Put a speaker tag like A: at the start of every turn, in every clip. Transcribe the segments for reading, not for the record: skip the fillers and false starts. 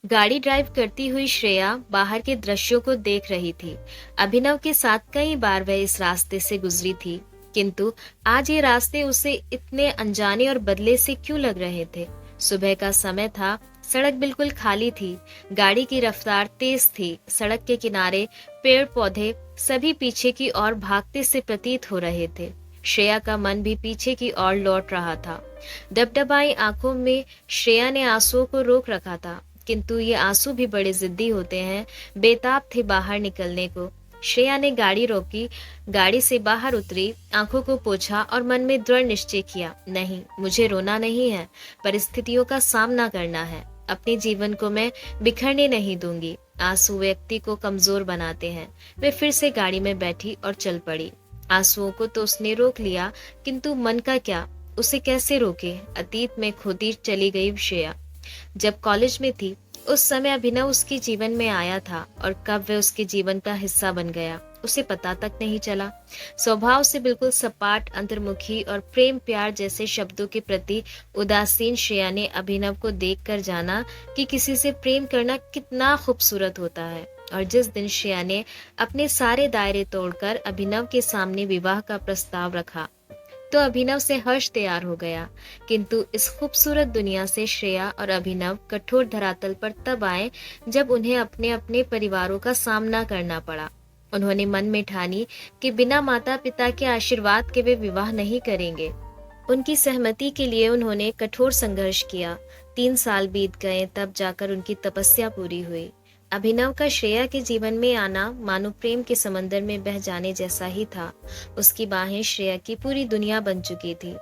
A: गाड़ी ड्राइव करती हुई श्रेया बाहर के दृश्यों को देख रही थी। अभिनव के साथ कई बार वह इस रास्ते से गुजरी थी, किंतु आज ये रास्ते उसे इतने अनजाने और बदले से क्यों लग रहे थे। सुबह का समय था, सड़क बिल्कुल खाली थी, गाड़ी की रफ्तार तेज थी, सड़क के किनारे पेड़ पौधे सभी पीछे की ओर भागते से प्रतीत हो रहे थे। श्रेया का मन भी पीछे की ओर लौट रहा था। डबडबाई आंखों में श्रेया ने आंसुओं को रोक रखा था, किंतु ये आंसू भी बड़े जिद्दी होते हैं, बेताब थे बाहर निकलने को। श्रेया ने गाड़ी रोकी, गाड़ी से बाहर उतरी, आंखों को पोंछा और मन में दृढ़ निश्चय किया, नहीं, मुझे रोना नहीं है, परिस्थितियों का सामना करना है। अपने जीवन को मैं बिखरने नहीं दूंगी। आंसू व्यक्ति को कमजोर बनाते हैं। वे फिर से गाड़ी में बैठी और चल पड़ी। आंसुओं को तो उसने रोक लिया, किंतु मन का क्या, उसे कैसे रोके। अतीत में खोती चली गई श्रेया। जब कॉलेज में थी उस समय अभिनव उसके जीवन में आया था, और कब वह उसके जीवन का हिस्सा बन गया उसे पता तक नहीं चला। स्वभाव से बिल्कुल सपाट, अंतर्मुखी और प्रेम प्यार जैसे शब्दों के प्रति उदासीन श्रेया ने अभिनव को देखकर जाना कि किसी से प्रेम करना कितना खूबसूरत होता है। और जिस दिन श्रेया ने अपने सारे दायरे तोड़कर अभिनव के सामने विवाह का प्रस्ताव रखा, तो अभिनव से हर्ष तैयार हो गया। किंतु इस खूबसूरत दुनिया से श्रेया और अभिनव कठोर धरातल पर तब आए जब उन्हें अपने अपने परिवारों का सामना करना पड़ा। उन्होंने मन में ठानी कि बिना माता पिता के आशीर्वाद के वे विवाह नहीं करेंगे। उनकी सहमति के लिए उन्होंने कठोर संघर्ष किया। 3 साल बीत गए, तब जाकर उनकी तपस्या पूरी हुई। अभिनव का श्रेया के जीवन में आना मानो प्रेम के समंदर में बह जाने जैसा ही था। उसकी बाहें श्रेया की पूरी दुनिया बन चुकी थी।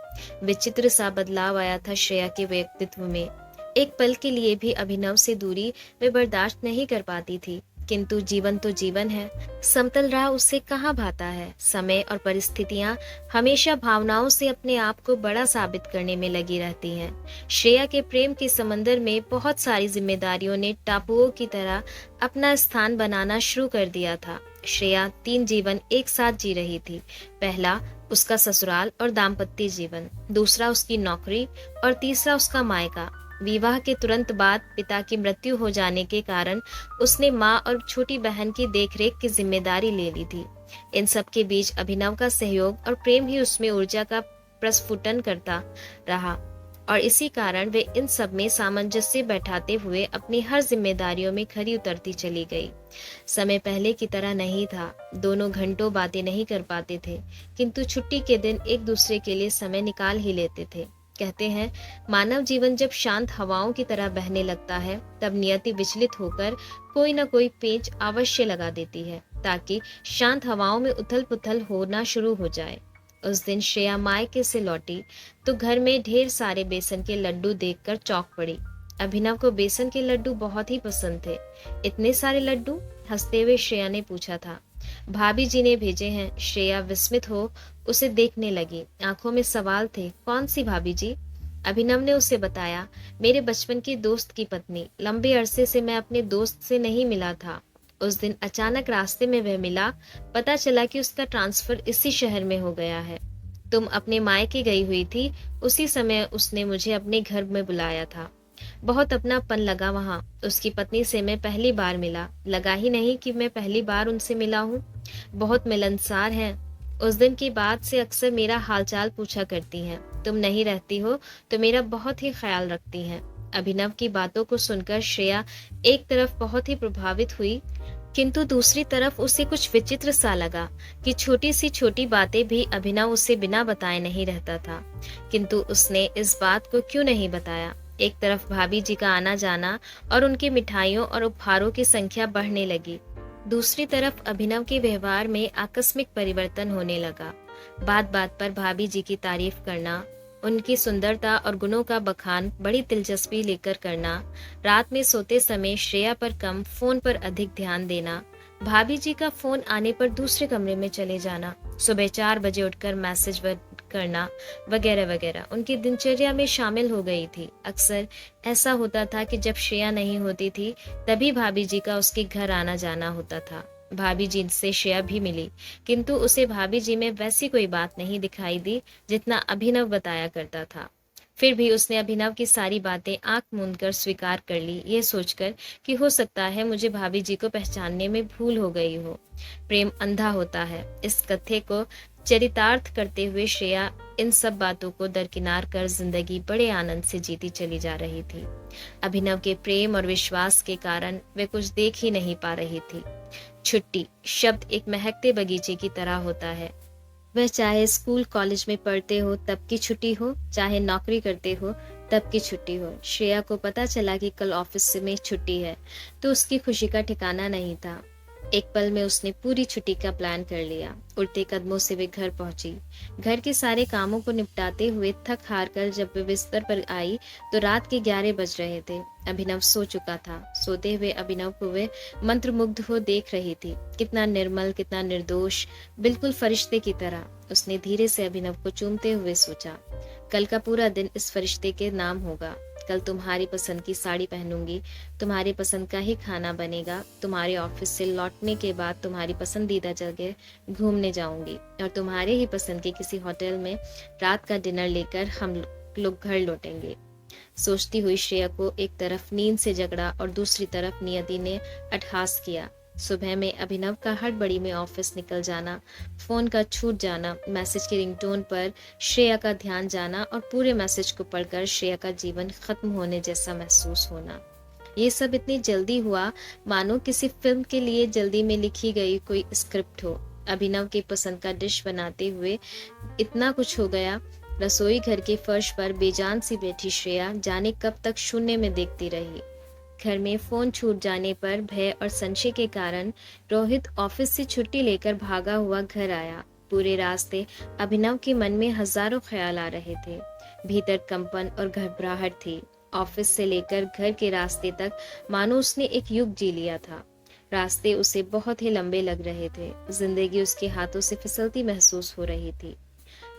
A: विचित्र सा बदलाव आया था श्रेया के व्यक्तित्व में। एक पल के लिए भी अभिनव से दूरी वे बर्दाश्त नहीं कर पाती थी। किंतु जीवन तो जीवन है, समतल राह उससे कहाँ भाता है। समय और परिस्थितियां हमेशा भावनाओं से अपने आप को बड़ा साबित करने में लगी रहती हैं। श्रेया के प्रेम के समंदर में बहुत सारी जिम्मेदारियों ने टापुओं की तरह अपना स्थान बनाना शुरू कर दिया था। श्रेया 3 जीवन एक साथ जी रही थी। पहला उसका ससुराल और दाम्पत्य जीवन, दूसरा उसकी नौकरी और तीसरा उसका मायका। विवाह के तुरंत बाद पिता की मृत्यु हो जाने के कारण उसने माँ और छोटी बहन की देखरेख की जिम्मेदारी ले ली थी। इन सब के बीच अभिनव का सहयोग और प्रेम ही उसमें ऊर्जा का प्रस्फुटन करता रहा, और इसी कारण वे इन सब में सामंजस्य बैठाते हुए अपनी हर जिम्मेदारियों में खरी उतरती चली गई। समय पहले की तरह नहीं था। दोनों घंटों बातें नहीं कर पाते थे, किंतु छुट्टी के दिन एक दूसरे के लिए समय निकाल ही लेते थे। कहते हैं, मानव जीवन जब शांत हवाओं की तरह बहने लगता है, तब नियति विचलित होकर कोई न कोई पेंच अवश्य लगा देती है, ताकि शांत हवाओं में उथल पुथल होना शुरू हो जाए। उस दिन श्रेया मायके से लौटी तो घर में ढेर सारे बेसन के लड्डू देखकर चौंक पड़ी। अभिनव को बेसन के लड्डू बहुत ही पसंद थे। इतने सारे लड्डू? हंसते हुए श्रेया ने पूछा था। भाभी जी ने भेजे हैं। श्रेया विस्मित हो उसे देखने लगी। आंखों में सवाल थे। कौन सी भाभी जी? अभिनव ने उसे बताया, मेरे बचपन की दोस्त की पत्नी। लंबे अरसे से मैं अपने दोस्त से नहीं मिला था। उस दिन अचानक रास्ते में वह मिला। पता चला कि उसका ट्रांसफर इसी शहर में हो गया है। तुम अपने मायके गई हुई थी, उसी समय उसने मुझे अपने घर में बुलाया था। बहुत अपनापन लगा वहाँ। उसकी पत्नी से मैं पहली बार मिला। लगा ही नहीं कि मैं पहली बार उनसे मिला हूँ। बहुत मिलनसार हैं। उस दिन के बाद से अक्सर मेरा हालचाल पूछा करती हैं। तुम नहीं रहती हो तो मेरा बहुत ही ख्याल रखती हैं। अभिनव की बातों को सुनकर श्रेया एक तरफ बहुत ही प्रभावित हुई, किंतु दूसरी तरफ उसे कुछ विचित्र सा लगा कि छोटी सी छोटी बातें भी अभिनव उसे बिना बताए नहीं रहता था। किंतु उसने इस बात को क्यों नहीं बताया। एक तरफ भाभी जी का आना जाना और उनकी मिठाइयों और उपहारों की संख्या बढ़ने लगी, दूसरी तरफ अभिनव के व्यवहार में आकस्मिक परिवर्तन होने लगा। बात बात पर भाभी जी की तारीफ करना, उनकी सुंदरता और गुणों का बखान बड़ी दिलचस्पी लेकर करना, रात में सोते समय श्रेया पर कम, फोन पर अधिक ध्यान देना, भाभी जी का फोन आने पर दूसरे कमरे में चले जाना, सुबह 4 बजे उठकर मैसेज करना, वगैरह वगैरह उनकी दिनचर्या में शामिल हो गई थी। अक्सर ऐसा होता था कि जब श्रेया नहीं होती थी तभी भाभी जी का उसके घर आना जाना होता था। भाभी जी से श्रेया भी मिली, किंतु उसे भाभी जी में वैसी कोई बात नहीं दिखाई दी जितना अभिनव बताया करता था। फिर भी उसने अभिनव की सारी बातें आंख मूंद कर स्वीकार कर ली, ये सोचकर कि हो सकता है मुझे भाभी जी को पहचानने में भूल हो गई हो। प्रेम अंधा होता है, इस कथ्य को चरितार्थ करते हुए श्रेया इन सब बातों को दरकिनार कर जिंदगी बड़े आनंद से जीती चली जा रही थी। अभिनव के प्रेम और विश्वास के कारण वे कुछ देख ही नहीं पा रही थी। छुट्टी शब्द एक महकते बगीचे की तरह होता है। वह चाहे स्कूल कॉलेज में पढ़ते हो तब की छुट्टी हो, चाहे नौकरी करते हो तब की छुट्टी हो। श्रेया को पता चला कि कल ऑफिस में छुट्टी है तो उसकी खुशी का ठिकाना नहीं था। एक पल में उसने पूरी छुट्टी का प्लान कर लिया। उड़ते कदमों से वे घर पहुंची। घर के सारे कामों को निपटाते हुए थक हार कर जब वे बिस्तर पर आई तो रात के 11 बज रहे थे। अभिनव सो चुका था। सोते हुए अभिनव को वे मंत्रमुग्ध हो देख रही थी। कितना निर्मल, कितना निर्दोष, बिल्कुल फरिश्ते की तरह। उसने धीरे से अभिनव को चूमते हुए सोचा, कल का पूरा दिन इस फरिश्ते के नाम होगा। कल तुम्हारी पसंद की साड़ी पहनूंगी, तुम्हारी पसंद का ही खाना बनेगा, तुम्हारे ऑफिस से लौटने के बाद तुम्हारी पसंदीदा जगह घूमने जाऊंगी और तुम्हारे ही पसंद के किसी होटल में रात का डिनर लेकर हम लोग घर लौटेंगे। सोचती हुई श्रेया को एक तरफ नींद से जगड़ा और दूसरी तरफ नियति ने अट्टहास किया। सुबह में अभिनव का हड़बड़ी में ऑफिस निकल जाना, फोन का छूट जाना, मैसेज की रिंगटोन पर श्रेया का ध्यान जाना और पूरे मैसेज को पढ़कर श्रेया का जीवन खत्म होने जैसा महसूस होना, ये सब इतनी जल्दी हुआ मानो किसी फिल्म के लिए जल्दी में लिखी गई कोई स्क्रिप्ट हो। अभिनव की पसंद का डिश बनाते हुए इतना कुछ हो गया। रसोई घर के फर्श पर बेजान सी बैठी श्रेया जाने कब तक शून्य में देखती रही। घर में फोन छूट जाने पर भय और संशय के कारण रोहित ऑफिस से छुट्टी लेकर भागा हुआ घर आया। पूरे रास्ते अभिनव के मन में हजारों ख्याल आ रहे थे। भीतर कंपन और घबराहट थी। ऑफिस से लेकर घर के रास्ते तक मानो उसने एक युग जी लिया था। रास्ते उसे बहुत ही लंबे लग रहे थे। जिंदगी उसके हाथों से फिसलती महसूस हो रही थी।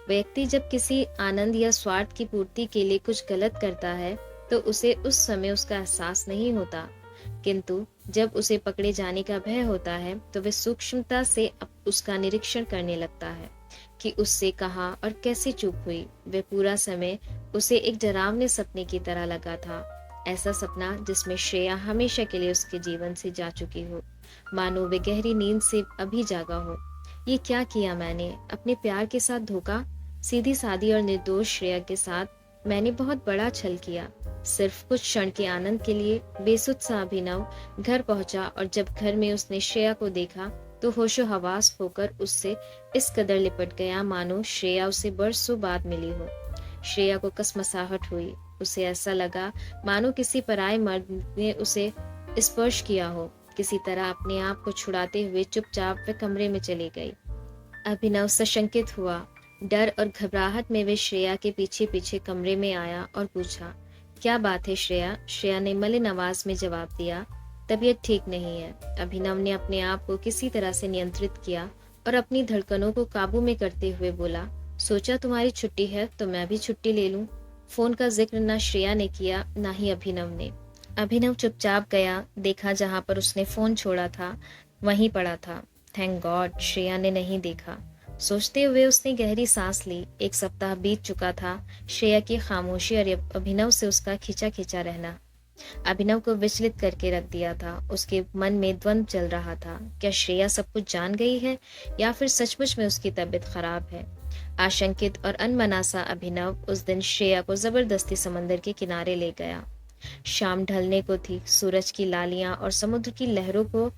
A: व्यक्ति जब किसी आनंद या स्वार्थ की पूर्ति के लिए कुछ गलत करता है तो उसे उस समय उसका एहसास नहीं होता, किंतु जब उसे पकड़े जाने का भय होता है तो वह सूक्ष्मता से उसका निरीक्षण करने लगता है कि उससे कहाँ और कैसे चूक हुई। वह पूरा समय उसे एक डरावने सपने की तरह लगा था, ऐसा सपना जिसमें श्रेया हमेशा के लिए उसके जीवन से जा चुकी हो, मानो वे गहरी नींद से अभी जागा हो। ये क्या किया मैंने, अपने प्यार के साथ धोखा, सीधी सादी और निर्दोष श्रेया के साथ मैंने बहुत बड़ा छल किया। सिर्फ कुछ क्षण के आनंद के लिए बेसुध सा अभिनव घर पहुंचा और जब घर में उसने श्रेया को देखा तो होशो हवास होकर उससे इस कदर लिपट गया मानो श्रेया उसे बरसों बाद मिली हो। श्रेया को कसमसाहट हुई। उसे ऐसा लगा मानो किसी पराये मर्द ने उसे स्पर्श किया हो। किसी तरह अपने आप को छुड़ाते हुए चुपचाप वह कमरे में चली गई। अभिनव सशंकित हुआ। डर और घबराहट में वे श्रेया के पीछे पीछे कमरे में आया और पूछा, क्या बात है श्रेया? श्रेया ने मलिन आवाज में जवाब दिया, तबीयत ठीक नहीं है। अभिनव ने अपने आप को किसी तरह से नियंत्रित किया और अपनी धड़कनों को काबू में करते हुए बोला, सोचा तुम्हारी छुट्टी है तो मैं भी छुट्टी ले लूं। फोन का जिक्र न श्रेया ने किया न ही अभिनव ने। अभिनव चुपचाप गया। देखा जहां पर उसने फोन छोड़ा था वहीं पड़ा था। थैंक गॉड श्रेया ने नहीं देखा। सोचते हुए उसने गहरी सांस ली। एक सप्ताह बीत चुका था। श्रेया की खामोशी और अभिनव से उसका खिंचा खिंचा रहना अभिनव को विचलित करके रख दिया था। उसके मन में द्वंद्व चल रहा था, क्या श्रेया सब कुछ जान गई है या फिर सचमुच में उसकी तबीयत खराब है। आशंकित और अनमना सा अभिनव उस दिन श्रेया को जबरदस्ती समंदर के किनारे ले गया। शाम ढलने को थी। सूरज की लालियां और समुद्र की लहरों को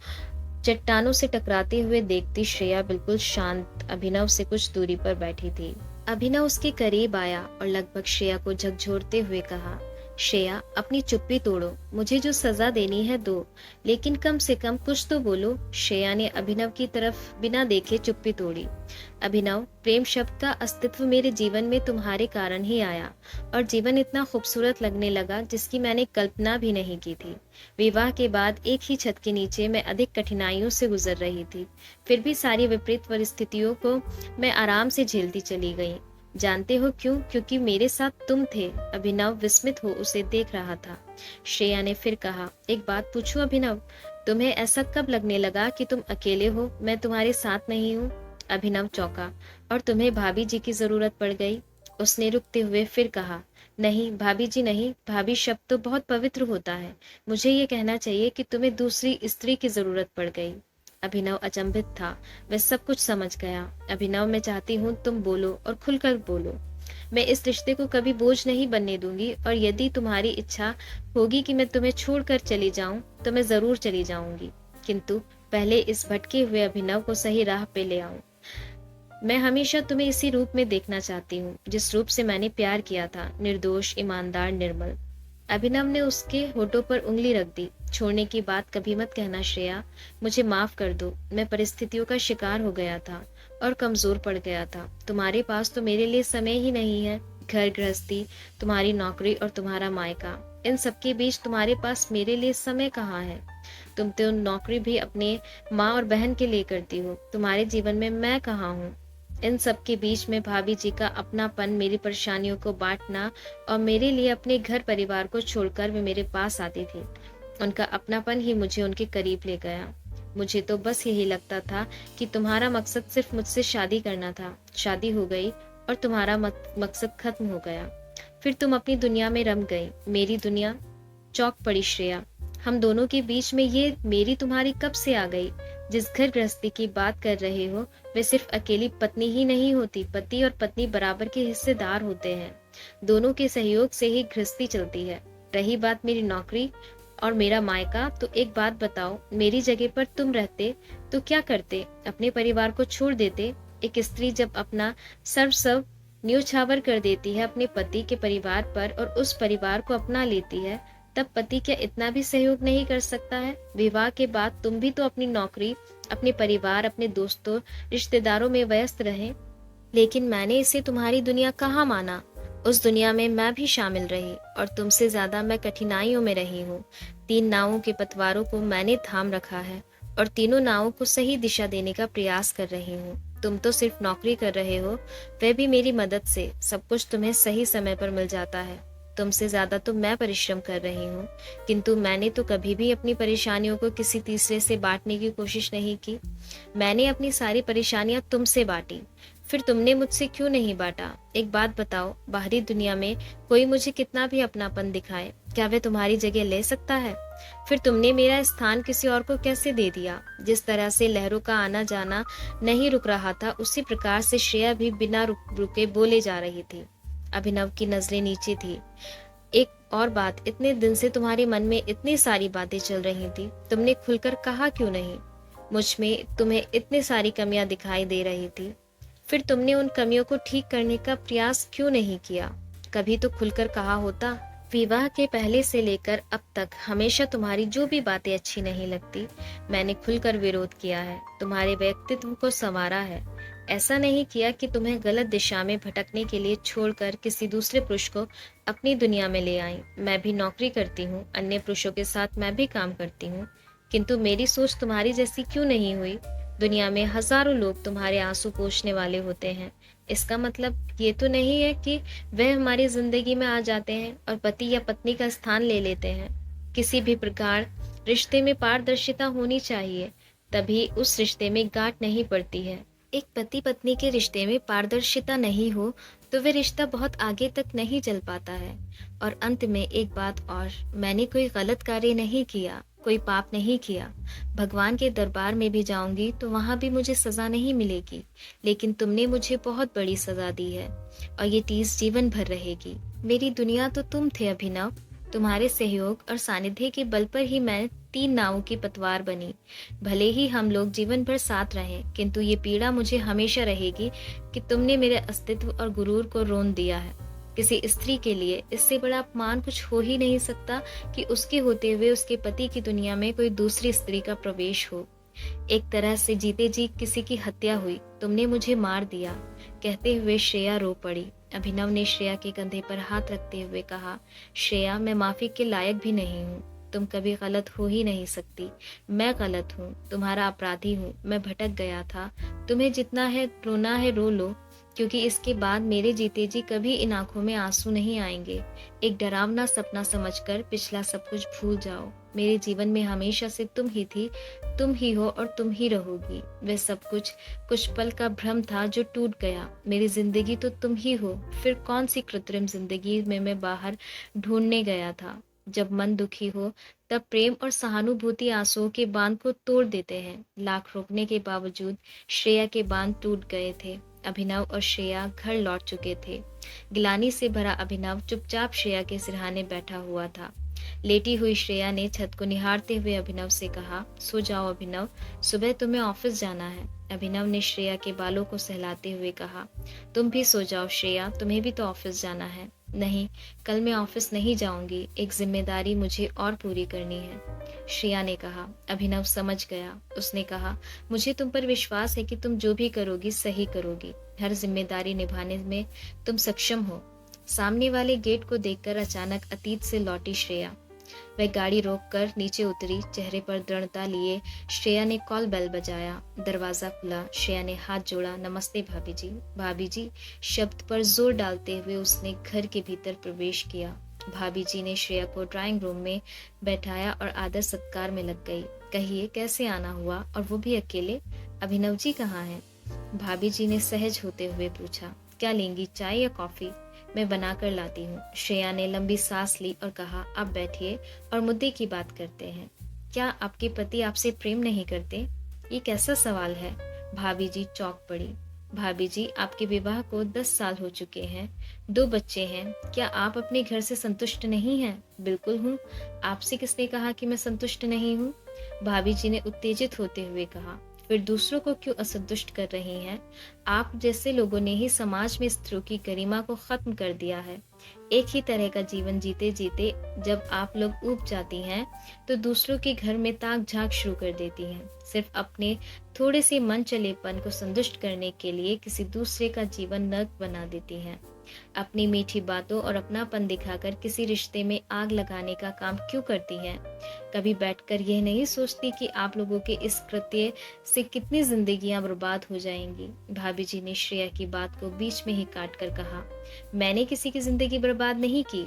A: चट्टानों से टकराते हुए देखती श्रेया बिल्कुल शांत अभिनव से कुछ दूरी पर बैठी थी। अभिनव उसके करीब आया और लगभग श्रेया को झकझोरते हुए कहा, श्रेया अपनी चुप्पी तोड़ो, मुझे जो सजा देनी है दो, लेकिन कम से कम कुछ तो बोलो। श्रेया ने अभिनव की तरफ बिना देखे चुप्पी तोड़ी। अभिनव, प्रेम शब्द का अस्तित्व मेरे जीवन में तुम्हारे कारण ही आया और जीवन इतना खूबसूरत लगने लगा जिसकी मैंने कल्पना भी नहीं की थी। विवाह के बाद एक ही छत के नीचे मैं अधिक कठिनाइयों से गुजर रही थी, फिर भी सारी विपरीत परिस्थितियों को मैं आराम से झेलती चली गई। जानते हो क्यों? क्योंकि मेरे साथ तुम थे। अभिनव विस्मित हो उसे देख रहा था। श्रेया ने फिर कहा, एक बात पूछूं अभिनव, तुम्हें ऐसा कब लगने लगा कि तुम अकेले हो, मैं तुम्हारे साथ नहीं हूँ? अभिनव चौंका, और तुम्हें भाभी जी की जरूरत पड़ गई? उसने रुकते हुए फिर कहा, नहीं भाभी जी नहीं, भाभी शब्द तो बहुत पवित्र होता है। मुझे ये कहना चाहिए कि तुम्हें दूसरी स्त्री की जरूरत पड़ गई। अभिनव अचंभित था। वह सब कुछ समझ गया। अभिनव, मैं चाहती हूँ तुम बोलो और खुलकर बोलो। मैं इस रिश्ते को कभी बोझ नहीं बनने दूंगी, और यदि तुम्हारी इच्छा होगी कि मैं तुम्हें छोड़कर चली जाऊं तो मैं जरूर चली जाऊंगी, किंतु पहले इस भटके हुए अभिनव को सही राह पे ले आऊं। मैं हमेशा तुम्हें इसी रूप में देखना चाहती हूँ जिस रूप से मैंने प्यार किया था, निर्दोष, ईमानदार, निर्मल। अभिनव ने उसके होठों पर उंगली रख दी। छोड़ने की बात कभी मत कहना श्रेया, मुझे माफ कर दो। मैं परिस्थितियों का शिकार हो गया था और कमजोर पड़ गया था। तुम्हारे पास तो मेरे लिए समय ही नहीं है। घर गृहस्थी, तुम्हारी नौकरी और तुम्हारा मायका, इन सबके बीच तुम्हारे पास मेरे लिए समय कहाँ है? तुम तो नौकरी भी अपने माँ और बहन के लिए करती हो। तुम्हारे जीवन में मैं कहाँ हूँ? इन सब के बीच में भाभी जी का अपनापन, मेरी परेशानियों को बांटना और मेरे लिए अपने घर परिवार को छोड़कर वे मेरे पास आती थी। उनका अपनापन ही मुझे उनके करीब ले गया। मुझे तो बस यही लगता था कि तुम्हारा मकसद सिर्फ मुझसे शादी करना था। शादी हो गई और तुम्हारा मकसद खत्म हो गया। फिर तुम अपनी दुनिया में रम गई। मेरी दुनिया चौक पड़ी श्रेया। हम दोनों के बीच में ये मेरी तुम्हारी कब से आ गई? जिस घर गृहस्थी की बात कर रहे हो वे सिर्फ अकेली पत्नी ही नहीं होती, पति और पत्नी बराबर के हिस्सेदार होते हैं। दोनों के सहयोग से ही गृहस्थी चलती है। रही बात मेरी नौकरी और मेरा मायका, तो एक बात बताओ, मेरी जगह पर तुम रहते तो क्या करते? अपने परिवार को छोड़ देते? एक स्त्री जब अपना सर्वस्व न्योछावर कर देती है अपने पति के परिवार पर और उस परिवार को अपना लेती है, तब पति क्या इतना भी सहयोग नहीं कर सकता है? विवाह के बाद तुम भी तो अपनी नौकरी, अपने परिवार, अपने दोस्तों, रिश्तेदारों में व्यस्त रहे। लेकिन मैंने इसे तुम्हारी दुनिया कहाँ माना। उस दुनिया में मैं भी शामिल रही और तुमसे ज्यादा मैं कठिनाइयों में रही हूँ। 3 नावों के पतवारों को मैंने थाम रखा है और तीनों नावों को सही दिशा देने का प्रयास कर रही हूँ। तुम तो सिर्फ नौकरी कर रहे हो, वह भी मेरी मदद से। सब कुछ तुम्हें सही समय पर मिल जाता है। तुमसे ज्यादा तो मैं परिश्रम कर रही हूँ, किंतु मैंने तो कभी भी अपनी परेशानियों को किसी तीसरे से बांटने की कोशिश नहीं की। मैंने अपनी सारी परेशानियां तुमसे बांटी, फिर तुमने मुझसे क्यों नहीं बांटा? एक बात बताओ, बाहरी दुनिया में कोई मुझे कितना भी अपनापन दिखाए, क्या वह तुम्हारी जगह ले सकता है? फिर तुमने मेरा स्थान किसी और को कैसे दे दिया? जिस तरह से लहरों का आना जाना नहीं रुक रहा था, उसी प्रकार से श्रेया भी बिना रुके बोले जा रही थी। अभिनव की नजरें नीचे थी। एक और बात, इतने दिन से तुम्हारे मन में इतनी सारी बातें चल रही थी, तुमने खुलकर कहा क्यों नहीं? मुझ में तुम्हें इतनी सारी कमियां दिखाई दे रही थी, फिर तुमने उन कमियों को ठीक करने का प्रयास क्यों नहीं किया? कभी तो खुलकर कहा होता। विवाह के पहले से लेकर अब तक हमेशा तुम्हारी जो भी बातें अच्छी नहीं लगती, मैंने खुलकर विरोध किया है, तुम्हारे व्यक्तित्व को संवारा है। ऐसा नहीं किया कि तुम्हें गलत दिशा में भटकने के लिए छोड़कर किसी दूसरे पुरुष को अपनी दुनिया में ले आई। मैं भी नौकरी करती हूँ, अन्य पुरुषों के साथ मैं भी काम करती हूँ, किंतु मेरी सोच तुम्हारी जैसी क्यों नहीं हुई? दुनिया में हजारों लोग तुम्हारे आंसू पोंछने वाले होते हैं। इसका मतलब ये तो नहीं है कि वह हमारी जिंदगी में आ जाते हैं और पति या पत्नी का स्थान ले लेते हैं। किसी भी प्रकार रिश्ते में पारदर्शिता होनी चाहिए, तभी उस रिश्ते में गांठ नहीं पड़ती है। एक पति पत्नी के रिश्ते में पारदर्शिता नहीं हो तो वे रिश्ता बहुत आगे तक नहीं चल पाता है। और अंत में एक बात और, मैंने कोई गलत कार्य नहीं किया, कोई पाप नहीं किया। भगवान के दरबार में भी जाऊंगी तो वहां भी मुझे सजा नहीं मिलेगी, लेकिन तुमने मुझे बहुत बड़ी सजा दी है और ये टीस जीवन भर रहेगी। मेरी दुनिया तो तुम थे अभिनव। तुम्हारे सहयोग और सानिध्य के बल पर ही मैं 3 नावों की पतवार बनी। भले ही हम लोग जीवन भर साथ रहें, किंतु ये पीड़ा मुझे हमेशा रहेगी कि तुमने मेरे अस्तित्व और गुरूर को रोन दिया है। किसी स्त्री के लिए इससे बड़ा अपमान कुछ हो ही नहीं सकता कि उसके होते हुए उसके पति की दुनिया में कोई दूसरी स्त्री का प्रवेश हो। एक तरह से जीते जी किसी की हत्या हुई, तुमने मुझे मार दिया। कहते हुए श्रेया रो पड़ी। अभिनव ने श्रेया के कंधे पर हाथ रखते हुए कहा, श्रेया, मैं माफी के लायक भी नहीं हूँ। तुम कभी गलत हो ही नहीं सकती। मैं गलत हूँ, तुम्हारा अपराधी हूँ। मैं भटक गया था। तुम्हें जितना है रोना है रो लो, क्योंकि इसके बाद मेरे जीते जी कभी इन आंखों में आंसू नहीं आएंगे। एक डरावना सपना समझकर पिछला सब कुछ भूल जाओ। मेरे जीवन में हमेशा से तुम ही थी, तुम ही हो और तुम ही रहोगी। वह सब कुछ पल का भ्रम था जो टूट गया। मेरी जिंदगी तो तुम ही हो, फिर कौन सी कृत्रिम जिंदगी में मैं बाहर ढूंढने गया था। जब मन दुखी हो तब प्रेम और सहानुभूति आंसुओं के बांध को तोड़ देते हैं। लाख रोकने के बावजूद श्रेया के बांध टूट गए थे। अभिनव और श्रेया घर लौट चुके थे। गिलानी से भरा अभिनव चुपचाप श्रेया के सिरहाने बैठा हुआ था। लेटी हुई श्रेया ने छत को निहारते हुए अभिनव से कहा, सो जाओ अभिनव, सुबह तुम्हें ऑफिस जाना है। अभिनव ने श्रेया के बालों को सहलाते हुए कहा, तुम भी सो जाओ श्रेया, तुम्हें भी तो ऑफिस जाना है। नहीं, कल मैं ऑफिस नहीं जाऊंगी, एक जिम्मेदारी मुझे और पूरी करनी है, श्रेया ने कहा। अभिनव समझ गया। उसने कहा, मुझे तुम पर विश्वास है कि तुम जो भी करोगी सही करोगी। हर जिम्मेदारी निभाने में तुम सक्षम हो। सामने वाले गेट को देखकर अचानक अतीत से लौटी श्रेया। वह गाड़ी रोककर नीचे उतरी। चेहरे पर दृढ़ता लिए श्रेया ने कॉल बेल बजाया। दरवाजा खुला। श्रेया ने हाथ जोड़ा, नमस्ते भाभी जी। भाभी जी शब्द पर जोर डालते हुए उसने घर के भीतर प्रवेश किया। भाभी जी ने श्रेया को ड्राइंग रूम में बैठाया और आदर सत्कार में लग गई। कहिए, कैसे आना हुआ, और वो भी अकेले? अभिनव जी कहाँ हैं? भाभी जी ने सहज होते हुए पूछा। क्या लेंगी, चाय या कॉफी? मैं बना कर लाती हूँ। श्रेया ने लंबी सांस ली और कहा, आप बैठिए और मुद्दे की बात करते हैं। क्या आपके पति आपसे प्रेम नहीं करते? ये कैसा सवाल है? भाभी जी चौंक पड़ी। भाभी जी, आपके विवाह को 10 साल हो चुके हैं, 2 बच्चे हैं। क्या आप अपने घर से संतुष्ट नहीं हैं? बिल्कुल हूँ। आपसे किसने कहा कि मैं संतुष्ट नहीं हूँ? भाभी जी ने उत्तेजित होते हुए कहा। फिर दूसरों को क्यों असंतुष्ट कर रही हैं? आप जैसे लोगों ने ही समाज में स्त्रियों की गरिमा को खत्म कर दिया है। एक ही तरह का जीवन जीते जीते जब आप लोग ऊब जाती हैं तो दूसरों के घर में ताक झांक शुरू कर देती हैं। सिर्फ अपने थोड़े से मन चलेपन को संतुष्ट करने के लिए किसी दूसरे का जीवन नर्क बना देती हैं। अपनी मीठी बातों और अपनापन दिखाकर किसी रिश्ते में आग लगाने का काम क्यों करती हैं? कभी बैठकर यह नहीं सोचती कि आप लोगों के इस कृत्य से कितनी जिंदगियां बर्बाद हो जाएंगी। भाभी जी ने श्रेया की बात को बीच में ही काट कर कहा, मैंने किसी की जिंदगी बर्बाद नहीं की।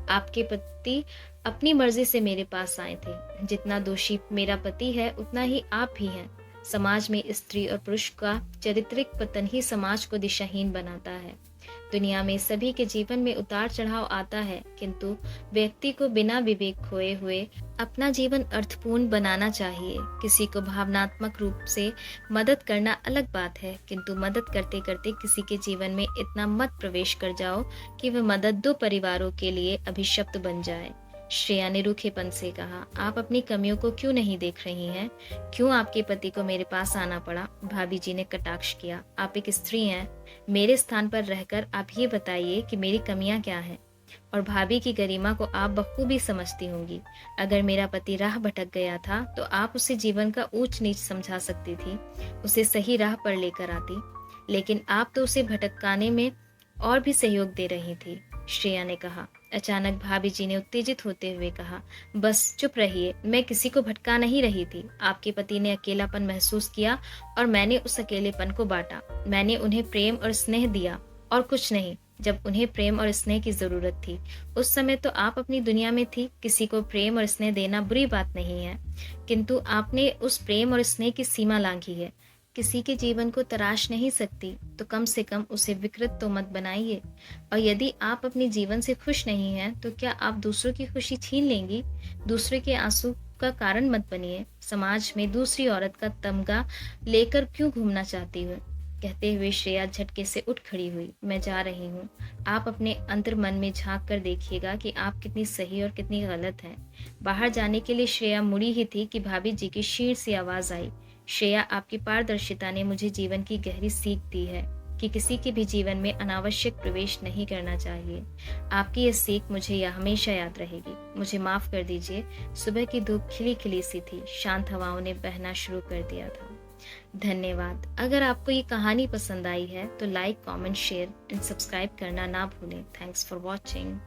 A: आपके पति अपनी मर्जी से मेरे पास आए थे। जितना दोषी मेरा पति है उतना ही आप भी हैं। समाज में स्त्री और पुरुष का चारित्रिक पतन ही समाज को दिशाहीन बनाता है। दुनिया में सभी के जीवन में उतार चढ़ाव आता है, किंतु व्यक्ति को बिना विवेक खोए हुए अपना जीवन अर्थपूर्ण बनाना चाहिए। किसी को भावनात्मक रूप से मदद करना अलग बात है, किंतु मदद करते करते किसी के जीवन में इतना मत प्रवेश कर जाओ कि वह मदद 2 परिवारों के लिए अभिशप्त बन जाए। श्रेया ने रूखेपन से कहा, आप अपनी कमियों को क्यों नहीं देख रही हैं? क्यों आपके पति को मेरे पास आना पड़ा? भाभी जी ने कटाक्ष किया। आप एक स्त्री हैं, मेरे स्थान पर रहकर आप ये बताइए कि मेरी कमियां क्या हैं? और भाभी की गरिमा को आप बखूबी समझती होंगी। अगर मेरा पति राह भटक गया था तो आप उसे जीवन का ऊंच नीच समझा सकती थी, उसे सही राह पर लेकर आती, लेकिन आप तो उसे भटकाने में और भी सहयोग दे रही थी, श्रेया ने कहा। अचानक भाभी जी ने उत्तेजित होते हुए कहा, बस चुप रहिए, मैं किसी को भटका नहीं रही थी। आपके पति ने अकेलापन महसूस किया और मैंने उस अकेलेपन को बांटा। मैंने उन्हें प्रेम और स्नेह दिया और कुछ नहीं। जब उन्हें प्रेम और स्नेह की जरूरत थी उस समय तो आप अपनी दुनिया में थी। किसी को प्रेम और स्नेह देना बुरी बात नहीं है, किंतु आपने उस प्रेम और स्नेह की सीमा लांघी है। किसी के जीवन को तराश नहीं सकती तो कम से कम उसे विकृत तो मत बनाइए। और यदि आप अपने जीवन से खुश नहीं हैं तो क्या आप दूसरों की खुशी छीन लेंगी? दूसरे के आंसू का कारण मत बनिए। समाज में दूसरी औरत का तमगा लेकर क्यों घूमना चाहती हो? कहते हुए श्रेया झटके से उठ खड़ी हुई। मैं जा रही हूँ। आप अपने अंतर मन में झांक कर देखिएगा कि आप कितनी सही और कितनी गलत हैं। बाहर जाने के लिए श्रेया मुड़ी ही थी कि भाभी जी की क्षीण सी आवाज आई, श्रेया, आपकी पारदर्शिता ने मुझे जीवन की गहरी सीख दी है कि किसी के भी जीवन में अनावश्यक प्रवेश नहीं करना चाहिए। आपकी यह सीख मुझे यह हमेशा याद रहेगी। मुझे माफ कर दीजिए। सुबह की धूप खिली खिली सी थी, शांत हवाओं ने बहना शुरू कर दिया था। धन्यवाद। अगर आपको ये कहानी पसंद आई है तो like, comment, share and subscribe करना ना भूलें। Thanks for watching.